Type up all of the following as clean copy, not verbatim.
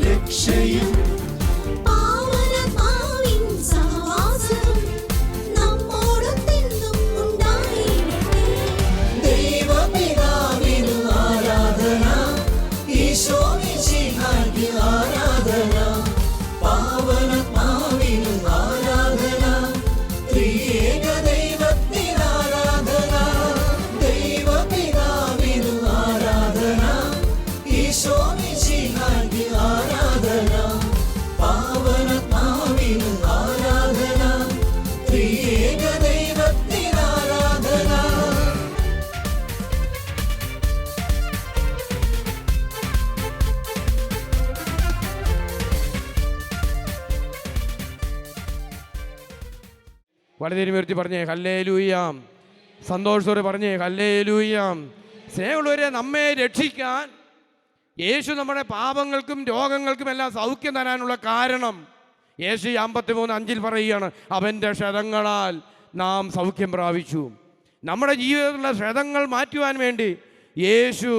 രക്ഷയും പാവനാത്മാവിൻ സഹവാസവും നമ്മോടൊത്തെന്നും ഉണ്ടായിടട്ടെ. ദൈവപിതാവിനു ആരാധന, ഈശോ മിശിഹായ്ക്ക് ആരാധന, പാവനാത്മാവിനു ആരാധന, ത്രിയേക ദൈവത്തിന് ആരാധന. ദൈവപിതാവിനു ആരാധന, ഈശോ മിശിഹായ്ക്ക് ആരാധന, പാവനാത്മാവിനു ആരാധന, ത്രിയേക ദൈവത്തിന് ആരാധന. വലതിരി ഉയർത്തി പറഞ്ഞേ ഹല്ലേലൂയാം. സന്തോഷത്തോടെ പറഞ്ഞേ ഹല്ലേലൂയാം. സ്നേഹമുള്ളവരെ, നമ്മെ രക്ഷിക്കാൻ യേശു നമ്മുടെ പാപങ്ങൾക്കും രോഗങ്ങൾക്കും എല്ലാം സൗഖ്യം തരാനുള്ള കാരണം യേശു 53:5 പറയുകയാണ്, അവൻ്റെ ക്ഷതങ്ങളാൽ നാം സൗഖ്യം പ്രാപിച്ചു. നമ്മുടെ ജീവിതത്തിലുള്ള ക്ഷതങ്ങൾ മാറ്റുവാൻ വേണ്ടി യേശു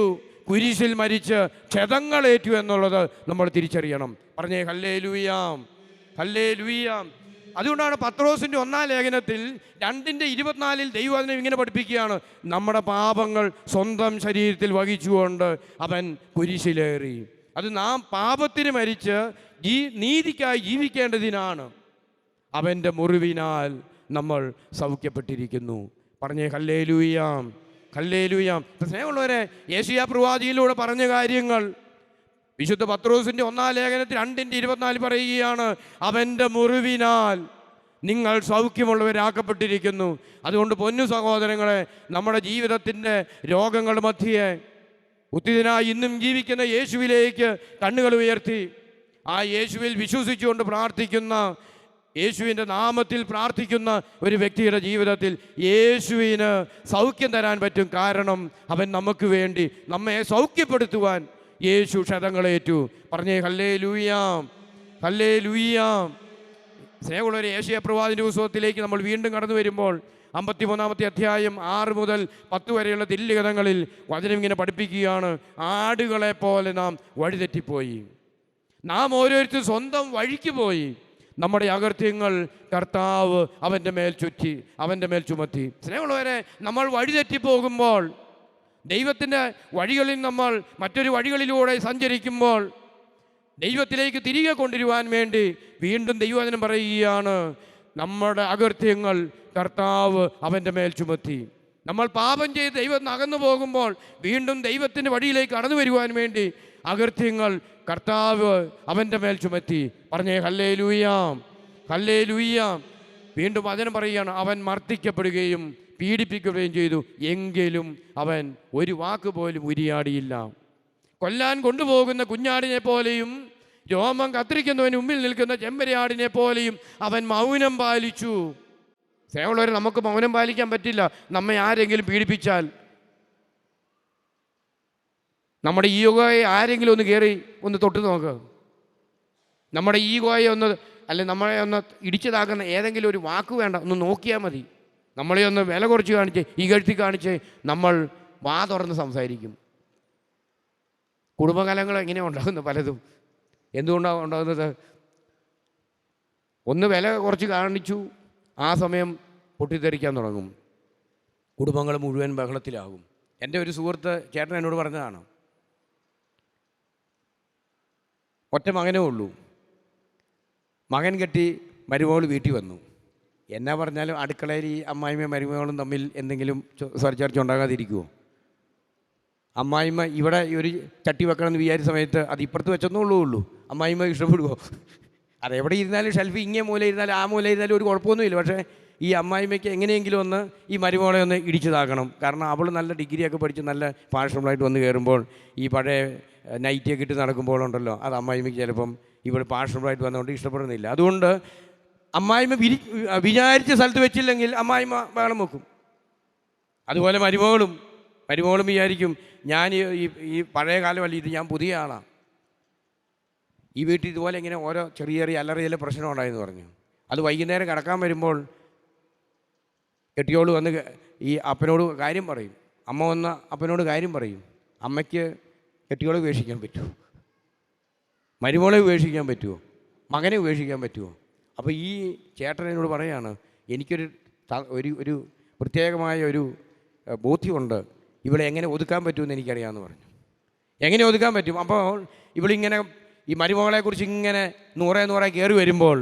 കുരിശിൽ മരിച്ച് ക്ഷതങ്ങളേറ്റു എന്നുള്ളത് നമ്മൾ തിരിച്ചറിയണം. പറഞ്ഞേ ഹല്ലേലൂയാം, ഹല്ലേലൂയാം. അതുകൊണ്ടാണ് പത്രോസിൻ്റെ 1-ാം ലേഖനത്തിൽ 2:24 ദൈവവചനം ഇങ്ങനെ പഠിപ്പിക്കുകയാണ്, നമ്മുടെ പാപങ്ങൾ സ്വന്തം ശരീരത്തിൽ വഹിച്ചുകൊണ്ട് അവൻ കുരിശിലേറി. അത് നാം പാപത്തിന് മരിച്ച് നീതിക്കായി ജീവിക്കേണ്ടതിനാണ്. അവൻ്റെ മുറിവിനാൽ നമ്മൾ സൗഖ്യപ്പെട്ടിരിക്കുന്നു. പറഞ്ഞേ ഹല്ലേലൂയാം, ഹല്ലേലൂയാം. സ്നേഹമുള്ളവരെ, യെശയ്യാ പ്രവാചകനിലൂടെ പറഞ്ഞ കാര്യങ്ങൾ വിശുദ്ധ പത്രോസിൻ്റെ 1-ാം ലേഖനത്തിൽ 2:24 പറയുകയാണ്, അവൻ്റെ മുറിവിനാൽ നിങ്ങൾ സൗഖ്യമുള്ളവരാക്കപ്പെട്ടിരിക്കുന്നു. അതുകൊണ്ട് പൊന്നു സഹോദരങ്ങളെ, നമ്മുടെ ജീവിതത്തിൻ്റെ രോഗങ്ങളുടെ മധ്യേ ഉത്തിതനായി ഇന്നും ജീവിക്കുന്ന യേശുവിലേക്ക് കണ്ണുകൾ ഉയർത്തി ആ യേശുവിൽ വിശ്വസിച്ചുകൊണ്ട് പ്രാർത്ഥിക്കുന്ന, യേശുവിൻ്റെ നാമത്തിൽ പ്രാർത്ഥിക്കുന്ന ഒരു വ്യക്തിയുടെ ജീവിതത്തിൽ യേശുവിന് സൗഖ്യം തരാൻ പറ്റും. കാരണം അവൻ നമുക്ക് വേണ്ടി നമ്മെ സൗഖ്യപ്പെടുത്തുവാൻ യേശു ക്ഷതങ്ങളേറ്റു. പറഞ്ഞേ ഹല്ലേലൂയാം, ഹല്ലേലൂയാം. സ്നേഹമുള്ളവരെ, യേശയ്യാ പ്രവാചകന്റെ പുസ്തകത്തിലേക്ക് നമ്മൾ വീണ്ടും കടന്നു വരുമ്പോൾ 53-ാമത്തെ അധ്യായം 6 മുതൽ 10 വരെയുള്ള തില്ലിഖിതങ്ങളിൽ വചനം ഇങ്ങനെ പഠിപ്പിക്കുകയാണ്, ആടുകളെ പോലെ നാം വഴിതെറ്റിപ്പോയി, നാം ഓരോരുത്തരും സ്വന്തം വഴിക്ക് പോയി, നമ്മുടെ അകൃത്യങ്ങൾ കർത്താവ് അവൻ്റെ മേൽ ചുമത്തി. സ്നേഹമുള്ളവരെ, നമ്മൾ വഴിതെറ്റിപ്പോകുമ്പോൾ, ദൈവത്തിൻ്റെ വഴികളിൽ നമ്മൾ മറ്റൊരു വഴികളിലൂടെ സഞ്ചരിക്കുമ്പോൾ ദൈവത്തിലേക്ക് തിരികെ കൊണ്ടുവരുവാൻ വേണ്ടി വീണ്ടും ദൈവവചനം പറയുകയാണ്, നമ്മുടെ അകൃത്യങ്ങൾ കർത്താവ് അവൻ്റെ മേൽ ചുമത്തി. നമ്മൾ പാപം ചെയ്ത് ദൈവത്തിന് അകന്നു പോകുമ്പോൾ വീണ്ടും ദൈവത്തിൻ്റെ വഴിയിലേക്ക് കടന്നു വരുവാൻ വേണ്ടി അകൃത്യങ്ങൾ കർത്താവ് അവൻ്റെ മേൽ ചുമത്തി. പറഞ്ഞേ ഹല്ലേലൂയാം, ഹല്ലേലൂയാം. വീണ്ടും വചനം പറയുകയാണ്, അവൻ മർദ്ദിക്കപ്പെടുകയും പീഡിപ്പിക്കുകയും ചെയ്തു, എങ്കിലും അവൻ ഒരു വാക്ക് പോലും ഉരിയാടിയില്ല. കൊല്ലാൻ കൊണ്ടുപോകുന്ന കുഞ്ഞാടിനെ പോലെയും രോമം കത്തിരിക്കുന്നവന് മുമ്പിൽ നിൽക്കുന്ന ചെമ്പരിയാടിനെ പോലെയും അവൻ മൗനം പാലിച്ചു. സ്നേഹമുള്ളവരെ, നമുക്ക് മൗനം പാലിക്കാൻ പറ്റില്ല. നമ്മെ ആരെങ്കിലും പീഡിപ്പിച്ചാൽ, നമ്മുടെ ഈഗോയെ ആരെങ്കിലും ഒന്ന് കയറി ഒന്ന് തൊട്ട് നോക്കുക, നമ്മുടെ ഈഗോയെ ഒന്ന്, അല്ലെ നമ്മളെ ഒന്ന് ഇടിച്ചതാക്കുന്ന ഏതെങ്കിലും ഒരു വാക്ക് വേണ്ട, ഒന്ന് നോക്കിയാൽ മതി. നമ്മളെ ഒന്ന് വില കുറച്ച് കാണിച്ച്, ഇകഴ്ത്തി കാണിച്ച് നമ്മൾ വാ തുറന്ന് സംസാരിക്കും. കുടുംബകലങ്ങൾ എങ്ങനെ ഉണ്ടാകുന്നു? പലതും എന്തുകൊണ്ടാണ് ഉണ്ടാകുന്നത്? ഒന്ന് വില കുറച്ച് കാണിച്ചു, ആ സമയം പൊട്ടിത്തെറിക്കാൻ തുടങ്ങും, കുടുംബങ്ങൾ മുഴുവൻ ബഹളത്തിലാകും. എൻ്റെ ഒരു സുഹൃത്ത് ചേട്ടൻ എന്നോട് പറഞ്ഞതാണ്, ഒറ്റ മകനേ ഉള്ളൂ, മകൻ കെട്ടി മരുമകൾ വീട്ടിൽ വന്നു. എന്നാ പറഞ്ഞാലും അടുക്കളയിൽ ഈ അമ്മായിമ്മയും മരുമകളും തമ്മിൽ എന്തെങ്കിലും ചർച്ച ഉണ്ടാകാതിരിക്കുമോ? അമ്മായിമ്മ ഇവിടെ ഒരു ചട്ടി വെക്കണമെന്ന് വിചാരിച്ച സമയത്ത് അത് ഇപ്പുറത്ത് വെച്ചെന്നേ ഉള്ളൂ. അമ്മായിമ്മ ഇഷ്ടപ്പെടുമോ? അതെവിടെ ഇരുന്നാലും ഷെൽഫ് ഇങ്ങേ മൂല ഇരുന്നാലും ആ മൂല ഇരുന്നാലും ഒരു കുഴപ്പമൊന്നുമില്ല. പക്ഷേ ഈ അമ്മായിമ്മയ്ക്ക് എങ്ങനെയെങ്കിലും ഒന്ന് ഈ മരുമകളെ ഒന്ന് ഇടിച്ചതാക്കണം. കാരണം അവൾ നല്ല ഡിഗ്രിയൊക്കെ പഠിച്ച് നല്ല ഫാഷണബിളായിട്ട് വന്ന് കയറുമ്പോൾ ഈ പഴയ നൈറ്റിയൊക്കെ ഇട്ട് നടക്കുമ്പോഴുണ്ടല്ലോ, അത് അമ്മായിമ്മയ്ക്ക് ചിലപ്പം ഇവിടെ ഫാഷണബിളായിട്ട് വന്നുകൊണ്ട് ഇഷ്ടപ്പെടുന്നില്ല. അതുകൊണ്ട് അമ്മായിമ്മ വിചാരിച്ച സ്ഥലത്ത് വെച്ചില്ലെങ്കിൽ അമ്മായിമ്മ ബഹളം വെക്കും. അതുപോലെ മരുമകളും വിചാരിക്കും, ഞാൻ ഈ പഴയ കാലമല്ല, ഇത് ഞാൻ പുതിയ ആളാണ്, ഈ വീട്ടിൽ ഇതുപോലെ ഇങ്ങനെ ഓരോ ചെറിയ ചെറിയ അല്ലറിയ പ്രശ്നം ഉണ്ടായെന്ന് പറഞ്ഞു. അത് വൈകുന്നേരം കിടക്കാൻ വരുമ്പോൾ കെട്ടിയോട് വന്ന് ഈ അപ്പനോട് കാര്യം പറയും, അമ്മ വന്ന് അപ്പനോട് കാര്യം പറയും. അമ്മയ്ക്ക് കെട്ടിയോട് ഉപേക്ഷിക്കാൻ പറ്റൂ? മരുമോളെ ഉപേക്ഷിക്കാൻ പറ്റുമോ? മകനെ ഉപേക്ഷിക്കാൻ പറ്റുമോ? അപ്പോൾ ഈ ചേട്ടൻ എന്നോട് പറയാണ്, എനിക്കൊരു ഒരു പ്രത്യേകമായ ഒരു ബോധ്യമുണ്ട്, ഇവളെ എങ്ങനെ ഒതുക്കാൻ പറ്റുമെന്ന് എനിക്കറിയാമെന്ന് പറഞ്ഞു. എങ്ങനെ ഒതുക്കാൻ പറ്റും? അപ്പോൾ ഇവളിങ്ങനെ ഈ മരുമകളെക്കുറിച്ച് ഇങ്ങനെ നൂറെ കയറി വരുമ്പോൾ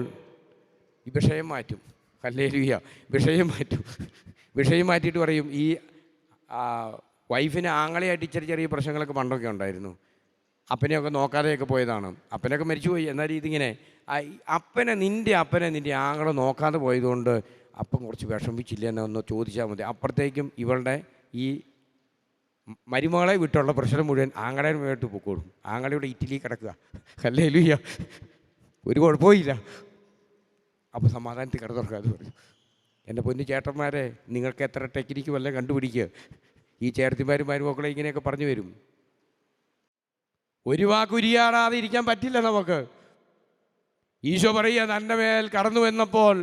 ഈ വിഷയം മാറ്റും. ഹല്ലേലൂയ. വിഷയം മാറ്റിയിട്ട് പറയും, ഈ വൈഫിന് ആങ്ങളെയായിട്ട് ചെറിയ പ്രശ്നങ്ങളൊക്കെ പണ്ടൊക്കെ ഉണ്ടായിരുന്നു, അപ്പനെയൊക്കെ നോക്കാതെയൊക്കെ പോയതാണ്, അപ്പനൊക്കെ മരിച്ചുപോയി. എന്നാൽ ഇതിങ്ങനെ നിൻ്റെ അപ്പനെ ആങ്ങളെ നോക്കാതെ പോയതുകൊണ്ട് അപ്പം കുറച്ച് വിഷമിച്ചില്ല എന്നൊന്ന് ചോദിച്ചാൽ മതി. അപ്പുറത്തേക്കും ഇവളുടെ ഈ മരുമകളെ വിട്ടുള്ള പ്രശ്നം മുഴുവൻ ആങ്ങളേനുമായിട്ട് പൊക്കോളും. ആങ്ങളയുടെ ഇറ്റലി കിടക്കുക. ഹല്ലേലൂയ. ഒരു കുഴപ്പമില്ല. അപ്പോൾ സമാധാനത്തിൽ കിടന്നുറക്കുക. അത് പറഞ്ഞു, എൻ്റെ പൊന്നു ചേട്ടന്മാരെ, നിങ്ങൾക്ക് എത്ര ടെക്നിക്ക് വല്ല കണ്ടുപിടിക്കുക. ഈ ചേർത്തിമാരും മരുമക്കളെ ഇങ്ങനെയൊക്കെ പറഞ്ഞു വരും. ഒരു വാക്ക് ഉരിയാടാതെ ഇരിക്കാൻ പറ്റില്ല നമുക്ക്. ഈശോ പറയുക, തൻ്റെ മേൽ കടന്നു വന്നപ്പോൾ,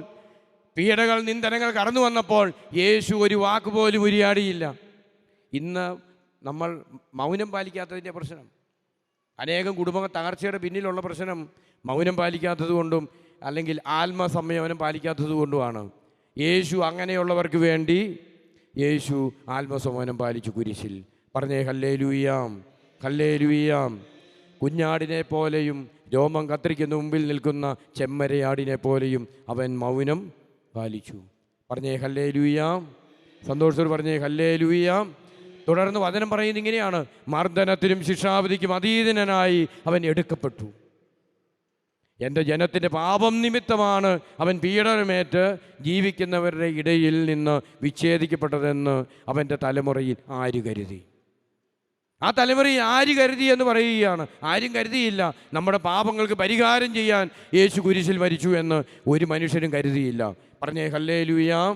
പീഡകൾ നിന്ദനങ്ങൾ കടന്നു വന്നപ്പോൾ യേശു ഒരു വാക്ക് പോലും ഉരിയാടിയില്ല. ഇന്ന് നമ്മൾ മൗനം പാലിക്കാത്തതിൻ്റെ പ്രശ്നം, അനേകം കുടുംബങ്ങൾ തകർച്ചയുടെ പിന്നിലുള്ള പ്രശ്നം മൗനം പാലിക്കാത്തത് കൊണ്ടും അല്ലെങ്കിൽ ആത്മസംയമനം പാലിക്കാത്തത് കൊണ്ടുമാണ്. യേശു അങ്ങനെയുള്ളവർക്ക് വേണ്ടി യേശു ആത്മസംയമനം പാലിച്ചു കുരിശിൽ. പറഞ്ഞേ ഹല്ലേലൂയാം, ഹല്ലേലൂയാം. കുഞ്ഞാടിനെ പോലെയും രോമം കത്തിരിക്കുന്ന മുമ്പിൽ നിൽക്കുന്ന ചെമ്മരയാടിനെ പോലെയും അവൻ മൗനം പാലിച്ചു. പറഞ്ഞേ ഹല്ലേലൂയാം. സന്തോഷത്തോട് പറഞ്ഞേ ഹല്ലേലൂയാം. തുടർന്ന് വചനം പറയുന്നത് ഇങ്ങനെയാണ്, മർദ്ദനത്തിനും ശിക്ഷാവിധിക്കും അതീതനായി അവൻ എടുക്കപ്പെട്ടു. എൻ്റെ ജനത്തിൻ്റെ പാപം നിമിത്തമാണ് അവൻ പീഡനമേറ്റ് ജീവിക്കുന്നവരുടെ ഇടയിൽ നിന്ന് വിച്ഛേദിക്കപ്പെട്ടതെന്ന് അവൻ്റെ തലമുറയിൽ ആര് കരുതി? ആ തലമുറയിൽ ആര് കരുതി എന്ന് പറയുകയാണ്. ആരും കരുതിയില്ല. നമ്മുടെ പാപങ്ങൾക്ക് പരിഹാരം ചെയ്യാൻ യേശു കുരിശിൽ മരിച്ചു എന്ന് ഒരു മനുഷ്യരും കരുതിയില്ല. പറഞ്ഞേ ഹല്ലേലൂയാം,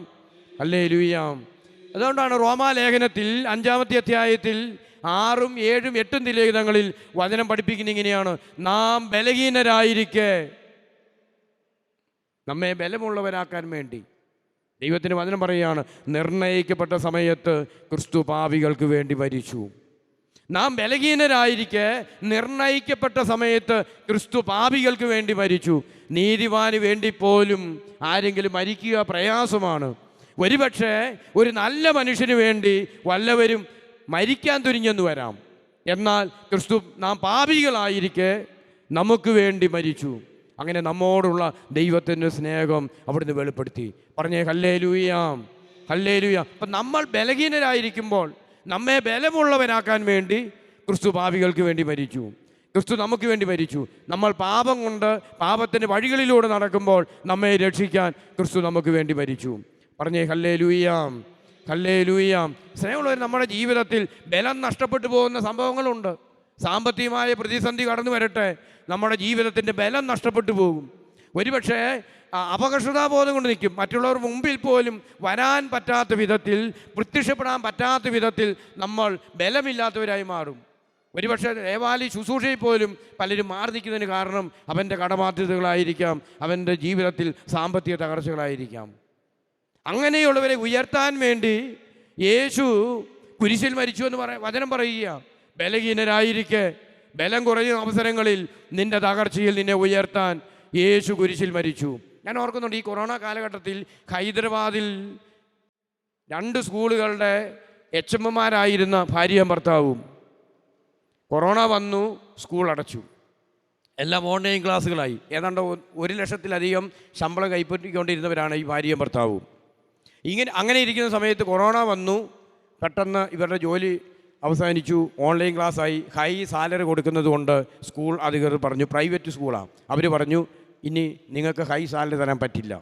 ഹല്ലേലൂയാം. അതുകൊണ്ടാണ് റോമാലേഖനത്തിൽ 5-ാമത്തെ അധ്യായത്തിൽ 6, 7, 8 തിലേഖനങ്ങളിൽ വചനം പഠിപ്പിക്കുന്ന ഇങ്ങനെയാണ്, നാം ബലഹീനരായിരിക്കെ നമ്മെ ബലമുള്ളവരാക്കാൻ വേണ്ടി ദൈവത്തിന് വചനം പറയുകയാണ്, നിർണയിക്കപ്പെട്ട സമയത്ത് ക്രിസ്തു പാപികൾക്ക് വേണ്ടി മരിച്ചു. നാം ബലഹീനരായിരിക്കെ നിർണയിക്കപ്പെട്ട സമയത്ത് ക്രിസ്തു പാപികൾക്ക് വേണ്ടി മരിച്ചു. നീതിമാന് വേണ്ടി പോലും ആരെങ്കിലും മരിക്കുക പ്രയാസമാണ്. ഒരുപക്ഷെ ഒരു നല്ല മനുഷ്യന് വേണ്ടി വല്ലവരും മരിക്കാൻ തുനിഞ്ഞെന്ന് വരാം. എന്നാൽ ക്രിസ്തു നാം പാപികളായിരിക്കെ നമുക്ക് വേണ്ടി മരിച്ചു. അങ്ങനെ നമ്മോടുള്ള ദൈവത്തിൻ്റെ സ്നേഹം അവിടുന്ന് വെളിപ്പെടുത്തി. പറഞ്ഞേ ഹല്ലേലൂയാം, ഹല്ലേലൂയ. അപ്പം നമ്മൾ ബലഹീനരായിരിക്കുമ്പോൾ നമ്മെ ബലമുള്ളവരാക്കാൻ വേണ്ടി ക്രിസ്തു പാപികൾക്ക് വേണ്ടി മരിച്ചു. ക്രിസ്തു നമുക്ക് വേണ്ടി മരിച്ചു. നമ്മൾ പാപം കൊണ്ട് പാപത്തിൻ്റെ വഴികളിലൂടെ നടക്കുമ്പോൾ നമ്മെ രക്ഷിക്കാൻ ക്രിസ്തു നമുക്ക് വേണ്ടി മരിച്ചു. പറഞ്ഞേ ഹല്ലേലൂയാം, ഹല്ലേലൂയാം. സ്നേഹമുള്ളവർ, നമ്മുടെ ജീവിതത്തിൽ ബലം നഷ്ടപ്പെട്ടു പോകുന്ന സംഭവങ്ങളുണ്ട്. സാമ്പത്തികമായ പ്രതിസന്ധി കടന്നു വരട്ടെ, നമ്മുടെ ജീവിതത്തിൻ്റെ ബലം നഷ്ടപ്പെട്ടു പോകും. ഒരുപക്ഷെ അപകർഷതാബോധം കൊണ്ട് നിൽക്കും. മറ്റുള്ളവർ മുമ്പിൽ പോലും വരാൻ പറ്റാത്ത വിധത്തിൽ, പ്രത്യക്ഷപ്പെടാൻ പറ്റാത്ത വിധത്തിൽ നമ്മൾ ബലമില്ലാത്തവരായി മാറും. ഒരുപക്ഷെ ദേവാലയ ശുശ്രൂഷയിൽ പോലും പലരും മാറി നിൽക്കുന്നതിന് കാരണം അവൻ്റെ കടബാധ്യതകളായിരിക്കാം, അവൻ്റെ ജീവിതത്തിൽ സാമ്പത്തിക തകർച്ചകളായിരിക്കാം. അങ്ങനെയുള്ളവരെ ഉയർത്താൻ വേണ്ടി യേശു കുരിശിൽ മരിച്ചു എന്ന് വചനം പറയുക. ബലഹീനരായിരിക്കെ, ബലം കുറഞ്ഞ അവസരങ്ങളിൽ നിന്റെ തകർച്ചയിൽ നിന്നെ ഉയർത്താൻ യേശു കുരിശിൽ മരിച്ചു. ഞാൻ ഓർക്കുന്നുണ്ട്, ഈ കൊറോണ കാലഘട്ടത്തിൽ ഹൈദരാബാദിൽ 2 സ്കൂളുകളുടെ HMമാരായിരുന്ന ഭാര്യയും ഭർത്താവും. കൊറോണ വന്നു, സ്കൂൾ അടച്ചു, എല്ലാം ഓൺലൈൻ ക്ലാസ്സുകളായി. ഏതാണ്ട് 1 ലക്ഷത്തിലധികം ശമ്പളം കൈപ്പറ്റിക്കൊണ്ടിരുന്നവരാണ് ഈ ഭാര്യയും ഭർത്താവും. അങ്ങനെ ഇരിക്കുന്ന സമയത്ത് കൊറോണ വന്നു. പെട്ടെന്ന് ഇവരുടെ ജോലി അവസാനിച്ചു, ഓൺലൈൻ ക്ലാസ്സായി. ഹൈ സാലറി കൊടുക്കുന്നത് കൊണ്ട് സ്കൂൾ അധികൃതർ പറഞ്ഞു, പ്രൈവറ്റ് സ്കൂളാണ്, അവർ പറഞ്ഞു ഇനി നിങ്ങൾക്ക് ഹൈ സാലറി തരാൻ പറ്റില്ല,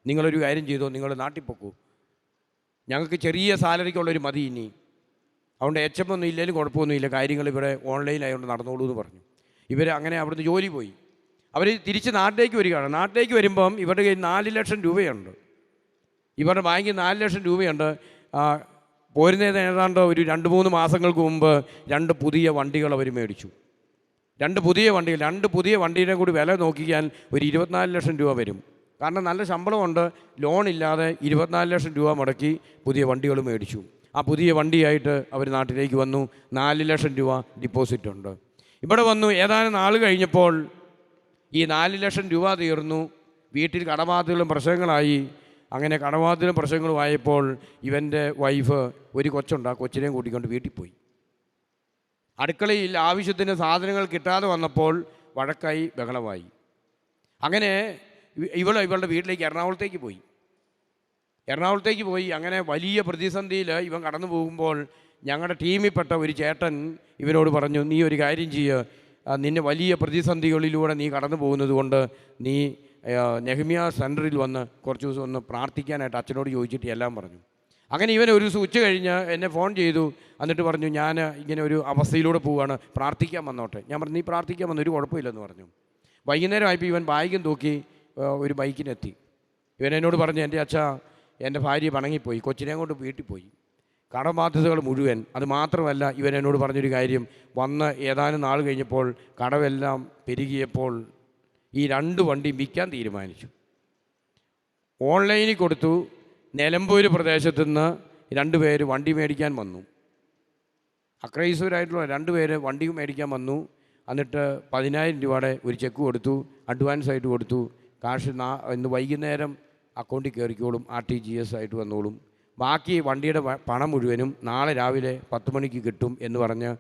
നിങ്ങളൊരു കാര്യം ചെയ്തോ, നിങ്ങൾ നാട്ടിൽ പൊക്കൂ, ഞങ്ങൾക്ക് ചെറിയ സാലറിക്കുള്ളൊരു മതി ഇനി, അതുകൊണ്ട് HM ഒന്നും ഇല്ലെങ്കിലും കുഴപ്പമൊന്നുമില്ല, കാര്യങ്ങൾ ഇവിടെ ഓൺലൈനായതുകൊണ്ട് നടന്നോളൂ എന്ന് പറഞ്ഞു. ഇവർ അങ്ങനെ അവിടുന്ന് ജോലി പോയി. അവർ തിരിച്ച് നാട്ടിലേക്ക് വരികയാണ്. നാട്ടിലേക്ക് വരുമ്പം ഇവരുടെ കയ്യിൽ 4 ലക്ഷം രൂപയുണ്ട്. ഇവരുടെ ബാങ്കിൽ 4 ലക്ഷം രൂപയുണ്ട്. പോരുന്നതിന് ഏതാണ്ട് ഒരു 2-3 മാസങ്ങൾക്ക് മുമ്പ് 2 പുതിയ വണ്ടികൾ അവർ മേടിച്ചു. 2 പുതിയ വണ്ടികൾ, 2 പുതിയ വണ്ടിയുടെ കൂടി വില നോക്കിയാൽ ഒരു 24 ലക്ഷം രൂപ വരും. കാരണം നല്ല ശമ്പളമുണ്ട്, ലോണില്ലാതെ 24 ലക്ഷം രൂപ മുടക്കി പുതിയ വണ്ടികൾ മേടിച്ചു. ആ പുതിയ വണ്ടിയായിട്ട് അവർ നാട്ടിലേക്ക് വന്നു. 4 ലക്ഷം രൂപ ഡിപ്പോസിറ്റ് ഉണ്ട്. ഇവിടെ വന്നു. ഏതാനും നാൾ കഴിഞ്ഞപ്പോൾ ഈ 4 ലക്ഷം രൂപ തീർന്നു. വീട്ടിൽ കടബാധ്യതകളും പ്രശ്നങ്ങളായി. അങ്ങനെ കടബാധ്യതകളും പ്രശ്നങ്ങളുമായപ്പോൾ ഇവൻ്റെ വൈഫ് ഒരു കൊച്ചുണ്ട്, ആ കൊച്ചിനെയും കൂട്ടിക്കൊണ്ട് വീട്ടിൽ പോയി. അടുക്കളയിൽ ആവശ്യത്തിന് സാധനങ്ങൾ കിട്ടാതെ വന്നപ്പോൾ വഴക്കായി, ബഹളമായി. അങ്ങനെ ഇവളുടെ വീട്ടിലേക്ക് എറണാകുളത്തേക്ക് പോയി. അങ്ങനെ വലിയ പ്രതിസന്ധിയിൽ ഇവൻ കടന്നു പോകുമ്പോൾ ഞങ്ങളുടെ ടീമിൽപ്പെട്ട ഒരു ചേട്ടൻ ഇവനോട് പറഞ്ഞു, നീ ഒരു കാര്യം ചെയ്യുക, നിന്നെ വലിയ പ്രതിസന്ധികളിലൂടെ നീ കടന്നു പോകുന്നത് കൊണ്ട് നീ നെഹ്മിയ സെൻറ്ററിൽ വന്ന് കുറച്ച് ദിവസം ഒന്ന് പ്രാർത്ഥിക്കാനായിട്ട് അച്ഛനോട് ചോദിച്ചിട്ട് എല്ലാം പറഞ്ഞു. അങ്ങനെ ഇവൻ ഒരു ദിവസം ഉച്ച കഴിഞ്ഞ് എന്നെ ഫോൺ ചെയ്തു. എന്നിട്ട് പറഞ്ഞു, ഞാൻ ഇങ്ങനെ ഒരു അവസ്ഥയിലൂടെ പോവുകയാണ്, പ്രാർത്ഥിക്കാൻ വന്നോട്ടെ. ഞാൻ പറഞ്ഞു, നീ പ്രാർത്ഥിക്കാൻ വന്നു, ഒരു കുഴപ്പമില്ലെന്ന് പറഞ്ഞു. വൈകുന്നേരം ആയപ്പോൾ ഇവൻ ബാഗും തൂക്കി ഒരു ബൈക്കിനെത്തി. ഇവൻ എന്നോട് പറഞ്ഞു, എൻ്റെ അച്ഛാ, എൻ്റെ ഭാര്യ പണങ്ങിപ്പോയി, കൊച്ചിനെയും കൊണ്ട് വീട്ടിൽ പോയി, കടബാധ്യതകൾ മുഴുവൻ. അത് മാത്രമല്ല, ഇവൻ എന്നോട് പറഞ്ഞൊരു കാര്യം, വന്ന് ഏതാനും നാൾ കഴിഞ്ഞപ്പോൾ കടമെല്ലാം പെരുകിയപ്പോൾ ഈ 2 വണ്ടി വിൽക്കാൻ തീരുമാനിച്ചു. ഓൺലൈനിൽ കൊടുത്തു. നിലമ്പൂർ പ്രദേശത്തു നിന്ന് 2 പേര് വണ്ടി മേടിക്കാൻ വന്നു. അക്രൈസ്തവരായിട്ടുള്ള 2 പേര് വണ്ടി മേടിക്കാൻ വന്നു. എന്നിട്ട് 10,000 രൂപയുടെ ഒരു ചെക്ക് കൊടുത്തു, അഡ്വാൻസ് ആയിട്ട് കൊടുത്തു. കാശ് ഇന്ന് വൈകുന്നേരം അക്കൗണ്ടിൽ കയറിക്കോളും, RTGS ആയിട്ട് വന്നോളും, ബാക്കി വണ്ടിയുടെ പണം മുഴുവനും നാളെ രാവിലെ 10 മണിക്ക് കിട്ടും എന്ന് പറഞ്ഞ്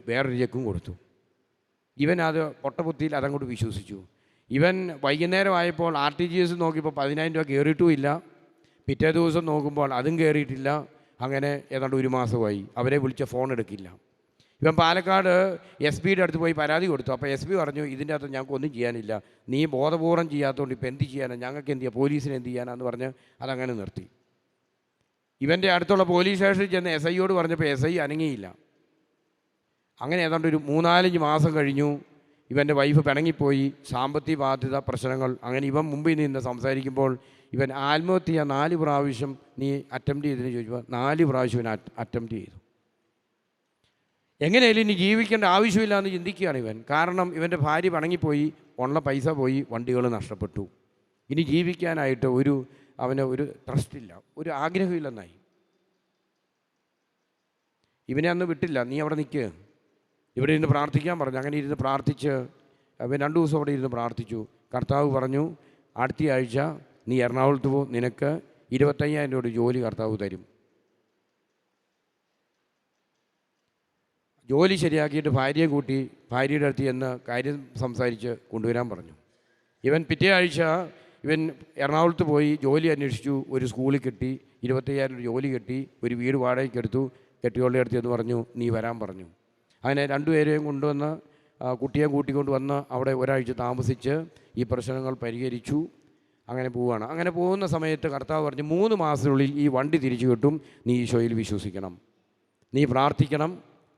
വേറൊരു ചെക്കും കൊടുത്തു. ഇവൻ അത് പൊട്ടബുദ്ധിയിൽ അതങ്ങോട്ട് വിശ്വസിച്ചു. ഇവൻ വൈകുന്നേരം ആയപ്പോൾ RTGS നോക്കിയപ്പോൾ 10,000 രൂപ കയറിയിട്ടുമില്ല. പിറ്റേ ദിവസം നോക്കുമ്പോൾ അതും കയറിയിട്ടില്ല. അങ്ങനെ ഏതാണ്ട് 1 മാസമായി. അവരെ വിളിച്ച ഫോൺ എടുക്കില്ല. ഇവൻ പാലക്കാട് SPയുടെ അടുത്ത് പോയി പരാതി കൊടുത്തു. അപ്പോൾ SP പറഞ്ഞു, ഇതിൻ്റെ അകത്ത് ഞങ്ങൾക്ക് ഒന്നും ചെയ്യാനില്ല, നീ ബോധപൂർവ്വം ചെയ്യാത്തതുകൊണ്ട് ഇപ്പോൾ എന്ത് ചെയ്യാനാണ്, ഞങ്ങൾക്ക് എന്ത് ചെയ്യാം, പോലീസിന് എന്ത് ചെയ്യാനാന്ന് പറഞ്ഞ് അതങ്ങനെ നിർത്തി. ഇവൻ്റെ അടുത്തുള്ള പോലീസ് സ്റ്റേഷനിൽ ചെന്ന് SIയോട് പറഞ്ഞപ്പോൾ SI അനങ്ങിയില്ല. അങ്ങനെ ഏതാണ്ട് ഒരു 3-4 മാസം കഴിഞ്ഞു. ഇവൻ്റെ വൈഫ് പിണങ്ങിപ്പോയി, സാമ്പത്തിക ബാധ്യത പ്രശ്നങ്ങൾ. അങ്ങനെ ഇവൻ മുമ്പിൽ നിന്ന് സംസാരിക്കുമ്പോൾ ഇവൻ ആത്മഹത്യ 4 പ്രാവശ്യം നീ അറ്റംപ്റ്റ് ചെയ്തതിന് ചോദിച്ചപ്പോൾ 4 പ്രാവശ്യം ഇവൻ അറ്റംപ്റ്റ് ചെയ്തു. എങ്ങനെയായാലും ഇനി ജീവിക്കേണ്ട ആവശ്യമില്ല എന്ന് ചിന്തിക്കുകയാണ് ഇവൻ. കാരണം ഇവൻ്റെ ഭാര്യ പണങ്ങിപ്പോയി, ഉള്ള പൈസ പോയി, വണ്ടികൾ നഷ്ടപ്പെട്ടു. ഇനി ജീവിക്കാനായിട്ട് അവന് ഒരു ട്രസ്റ്റില്ല, ഒരു ആഗ്രഹമില്ലെന്നായി. ഇവനെ അന്ന് വിട്ടില്ല, നീ അവിടെ നിൽക്കുക, ഇവിടെ ഇരുന്ന് പ്രാർത്ഥിക്കാൻ പറഞ്ഞു. അങ്ങനെ ഇരുന്ന് പ്രാർത്ഥിച്ച് അവൻ 2 ദിവസം അവിടെ ഇരുന്ന് പ്രാർത്ഥിച്ചു. കർത്താവ് പറഞ്ഞു, അടുത്ത ആഴ്ച നീ എറണാകുളത്ത് പോ, നിനക്ക് 25,000 രൂപയുടെ ജോലി കർത്താവ് തരും. ജോലി ശരിയാക്കിയിട്ട് ഭാര്യയെ കൂട്ടി ഭാര്യയുടെ അടുത്ത് ചെന്ന് കാര്യം സംസാരിച്ച് കൊണ്ടുവരാൻ പറഞ്ഞു. ഇവൻ പിറ്റേ ആഴ്ച ഇവൻ എറണാകുളത്ത് പോയി ജോലി അന്വേഷിച്ചു. ഒരു സ്കൂളിൽ കിട്ടി, 25,000 രൂപ ജോലി കിട്ടി. ഒരു വീട് വാടകയ്ക്ക് എടുത്തു. കെട്ടിയോളുടെ അടുത്ത് എന്ന് പറഞ്ഞു, നീ വരാൻ പറഞ്ഞു. അങ്ങനെ 2 പേരെയും കൊണ്ടുവന്ന് കുട്ടിയെ കൂട്ടിക്കൊണ്ട് വന്ന് അവിടെ ഒരാഴ്ച താമസിച്ച് ഈ പ്രശ്നങ്ങൾ പരിഹരിച്ചു. അങ്ങനെ പോവുകയാണ്. അങ്ങനെ പോകുന്ന സമയത്ത് കർത്താവ് പറഞ്ഞു, 3 മാസത്തിനുള്ളിൽ ഈ വണ്ടി തിരിച്ചു കിട്ടും, നീ ഈശോയിൽ വിശ്വസിക്കണം, നീ പ്രാർത്ഥിക്കണം,